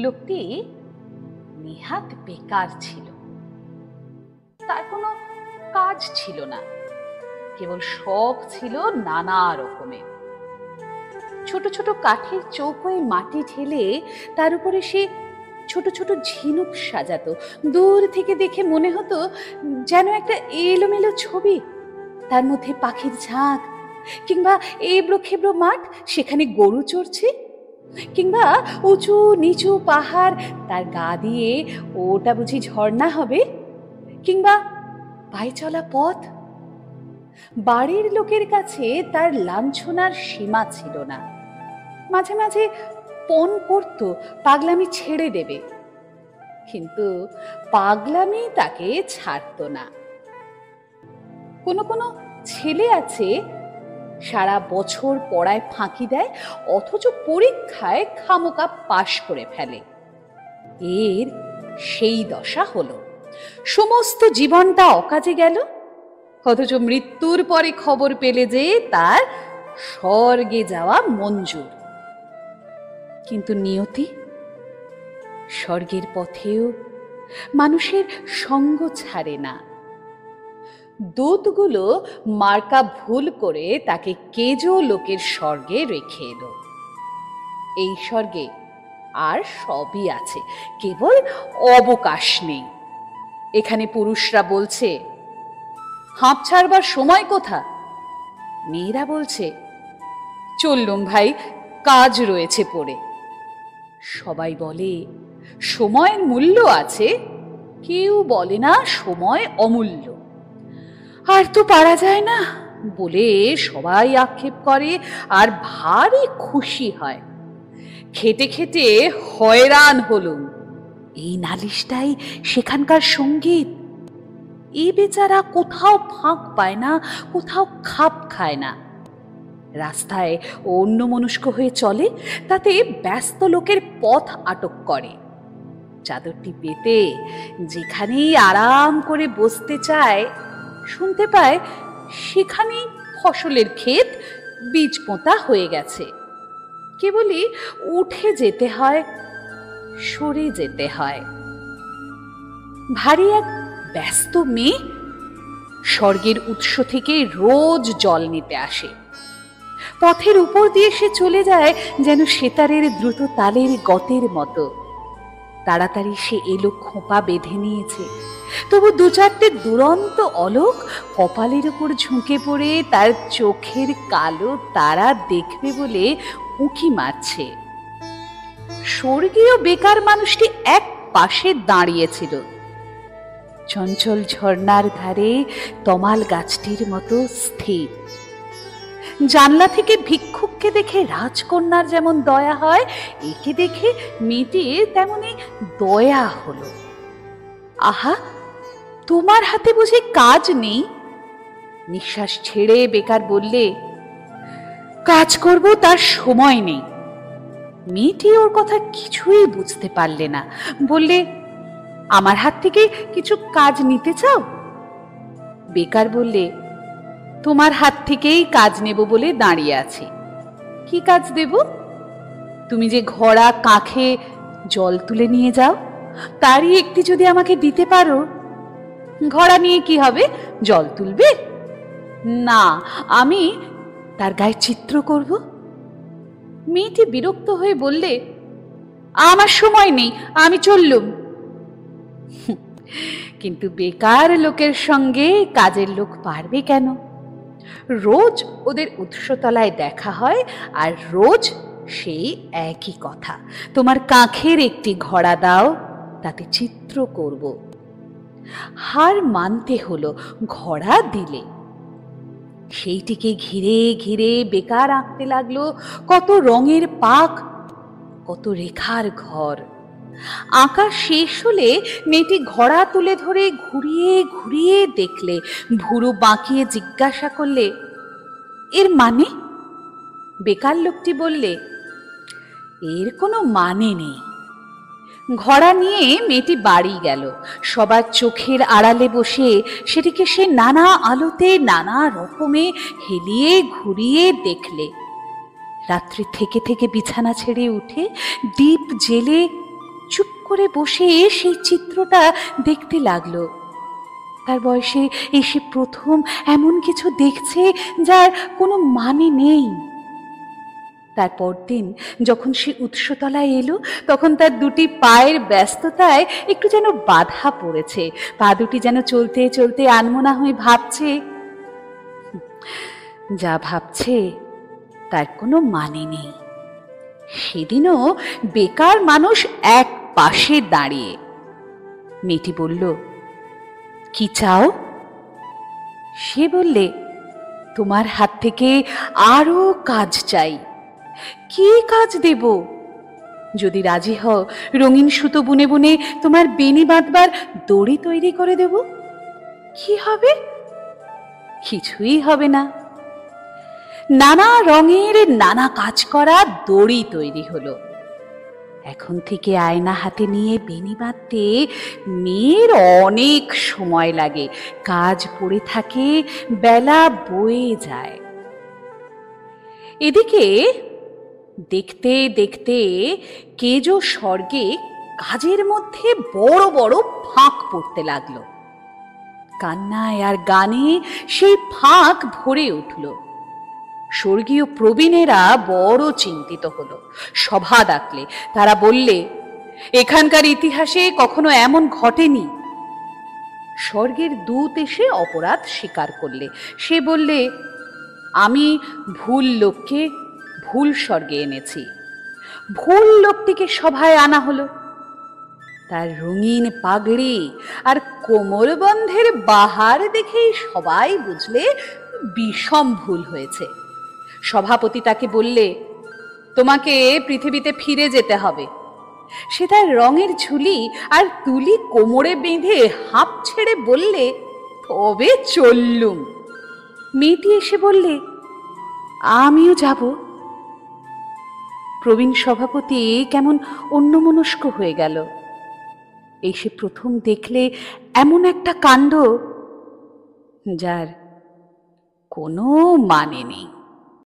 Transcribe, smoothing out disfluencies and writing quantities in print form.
লোকটি নেহাত বেকার ছিল। তার কোনো কাজ ছিল না, কেবল শখ ছিল নানা রকমের। ছোট ছোট কাঠের চৌকোয় মাটি ঢেলে তার উপরে সে ছোট ছোট ঝিনুক সাজাতো। দূর থেকে দেখে মনে হতো যেন একটা এলোমেলো ছবি, তার মধ্যে পাখির ঝাঁক, কিংবা এবড়ো খেবড়ো মাঠ, সেখানে গরু চড়ছে, কিংবা উঁচু নিচু পাহাড়, তার গা দিয়ে ওটা বুঝি ঝর্ণা হবে, কিংবা পায়ে চলা পথ। বাড়ির লোকের কাছে তার লাঞ্ছনার সীমা ছিল না। মাঝে মাঝে পণ করত পাগলামি ছেড়ে দেবে, কিন্তু পাগলামি তাকে ছাড়ত না। কোনো কোনো ছেলে আছে সারা বছর পড়ায় ফাঁকি দেয়, অথচ পরীক্ষায় খামোকা পাশ করে ফেলে। এর সেই দশা হলো। সমস্ত জীবনটা অকাজে গেল, অথচ মৃত্যুর পরে খবর পেলে যে তার স্বর্গে যাওয়া মঞ্জুর। কিন্তু নিয়তি স্বর্গের পথেও মানুষের সঙ্গ ছাড়ে না। দূতগুলো মার্কা ভুল করে তাকে কেজো লোকের স্বর্গে রেখে এলো। এই স্বর্গে আর সবই আছে, কেবল অবকাশ নেই। এখানে পুরুষরা বলছে, হাঁপ ছাড়বার সময় কোথা? মেয়েরা বলছে, চললুম ভাই, কাজ রয়েছে পড়ে। সবাই বলে সময়ের মূল্য আছে, কেউ বলে না সময় অমূল্য। আর তো পারা যায় না বলে সবাই আক্ষেপ করে আর ভারী খুশি হয়। খেটে খেটে হয়রান হলুম। এই নালিশটাই সেখানকার সঙ্গীত। এই বেচারা কোথাও ফাঁক পায় না, কোথাও খাপ খায় না। রাস্তায় অন্যমনস্ক হয়ে চলে, তাতে ব্যস্ত লোকের পথ আটক করে। চাদরটি পেতে যেখানেই আরাম করে বসতে চায়, শুনতে পায় সেখানেই ফসলের ক্ষেত বীজ পোঁতা হয়ে গেছে। কেবলই উঠে যেতে হয়, সরে যেতে হয়। ভারী এক ব্যস্ত মেয়ে স্বর্গের উৎস থেকে রোজ জল নিতে আসে। পথের উপর দিয়ে সে চলে যায় যেন সেতারের দ্রুত তালের গতের মতো। তাড়াতাড়ি সে এলো খোঁপা বেঁধে নিয়েছে, তবু দু চারটে দুরন্ত অলোক কপালের উপর ঝুঁকে পড়ে তার চোখের কালো তারা দেখবে বলে উঁকি মারছে। স্বর্গীয় বেকার মানুষটি এক পাশে দাঁড়িয়েছিল, চঞ্চল ঝর্ণার ধারে তমাল গাছটির মতো স্থির। জানলা থেকে ভিক্ষুককে দেখে রাজকন্যার যেমন দয়া হয়, একে দেখে মেয়েটির তেমনি দয়া হলো। আহা, তোমার হাতে বুঝি কাজ নেই? নিঃশ্বাস ছেড়ে বেকার বললে, কাজ করব তার সময় নেই। মেয়েটি ওর কথা কিছুই বুঝতে পারলে না, বললে, আমার হাত থেকে কিছু কাজ নিতে চাও? বেকার বললে, তোমার হাত থেকেই কাজ নেব বলে দাঁড়িয়ে আছি। কি কাজ দেব? তুমি যে ঘড়া কাঁখে জল তুলে নিয়ে যাও, তারই একটি যদি আমাকে দিতে পারো। ঘড়া নিয়ে কি হবে? জল তুলবে? না, আমি তার গায়ে চিত্র করব। মেয়েটি বিরক্ত হয়ে বললে, আমার সময় নেই, আমি চললুম। কিন্তু বেকার লোকের সঙ্গে কাজের লোক পারবে কেন? রোজ ওদের উৎসতলায় দেখা হয়, আর রোজ সেই একই কথা, তোমার কাঁখের একটি ঘড়া দাও, তাতে চিত্র করব। হার মানতে হলো, ঘড়া দিলে। সেইটিকে ঘিরে ঘিরে বেকার আঁকতে লাগলো কত রঙের পাক, কত রেখার ঘর। আঁকা শেষ হলে মেয়েটি ঘড়া তুলে ধরে ঘুরিয়ে ঘুরিয়ে দেখলে, ভুরু বাঁকিয়ে জিজ্ঞাসা করলে, এর মানে? বেকার লোকটি বললে, এর কোনো মানে নেই। ঘড়া নিয়ে মেয়েটি বাড়ি গেল। সবার চোখের আড়ালে বসে সেটিকে সে নানা আলোতে নানা রকমে হেলিয়ে ঘুরিয়ে দেখলে। রাত্রি থেকে থেকে বিছানা ছেড়ে উঠে দীপ জেলে করে বসে সেই চিত্রটা দেখতে লাগলো। তার বয়সে এসে প্রথম এমন কিছু দেখছে যার কোনো মানে নেই। তারপর দিন যখন সে উৎসতলায় এলো, তখন তার দুটি পায়ের ব্যস্ততায় একটু যেন বাধা পড়েছে। পা দুটি যেন চলতে চলতে আনমনা হয়ে ভাবছে, যা ভাবছে তার কোনো মানে নেই। সেদিনও বেকার মানুষ এক পাশে দাঁড়িয়ে। মেয়েটি বলল, কি চাও? সে বললে, তোমার হাত থেকে আরো কাজ চাই। কি কাজ দেব? যদি রাজি হও, রঙিন সুতো বুনে বুনে তোমার বেনি বাঁধবার দড়ি তৈরি করে দেব। কি হবে? কিছুই হবে না। নানা রঙের নানা কাজ করা দড়ি তৈরি হলো। এখন থেকে আয়না হাতে নিয়ে বেনি বাঁধতে মেয়ের অনেক সময় লাগে। কাজ পড়ে থাকে, বেলা বয়ে যায়। এদিকে দেখতে দেখতে কেজো স্বর্গে কাজের মধ্যে বড় বড় ফাঁক পড়তে লাগলো। কান্নায় আর গানে সেই ফাঁক ভরে উঠল। স্বর্গীয় প্রবীণেরা বড় চিন্তিত হলো। সভা ডাকলে। তারা বললে, এখানকার ইতিহাসে কখনো এমন ঘটেনি। স্বর্গের দূত এসে অপরাধ স্বীকার করলে। সে বললে, আমি ভুল লোককে ভুল স্বর্গে এনেছি। ভুল লোকটিকে সভায় আনা হলো। তার রঙিন পাগড়ি আর কোমরবন্ধের বাহার দেখেই সবাই বুঝলে বিষম ভুল হয়েছে। সভাপতি তাকে বললে, তোমাকে পৃথিবীতে ফিরে যেতে হবে। সে তার রঙের ঝুলি আর তুলি কোমরে বেঁধে হাঁপ ছেড়ে বললে, তবে চললুম। মেয়েটি এসে বললে, আমিও যাব। প্রবীণ সভাপতি কেমন অন্যমনস্ক হয়ে গেল। এই সে প্রথম দেখলে এমন একটা কাণ্ড যার কোনো মানে নেই।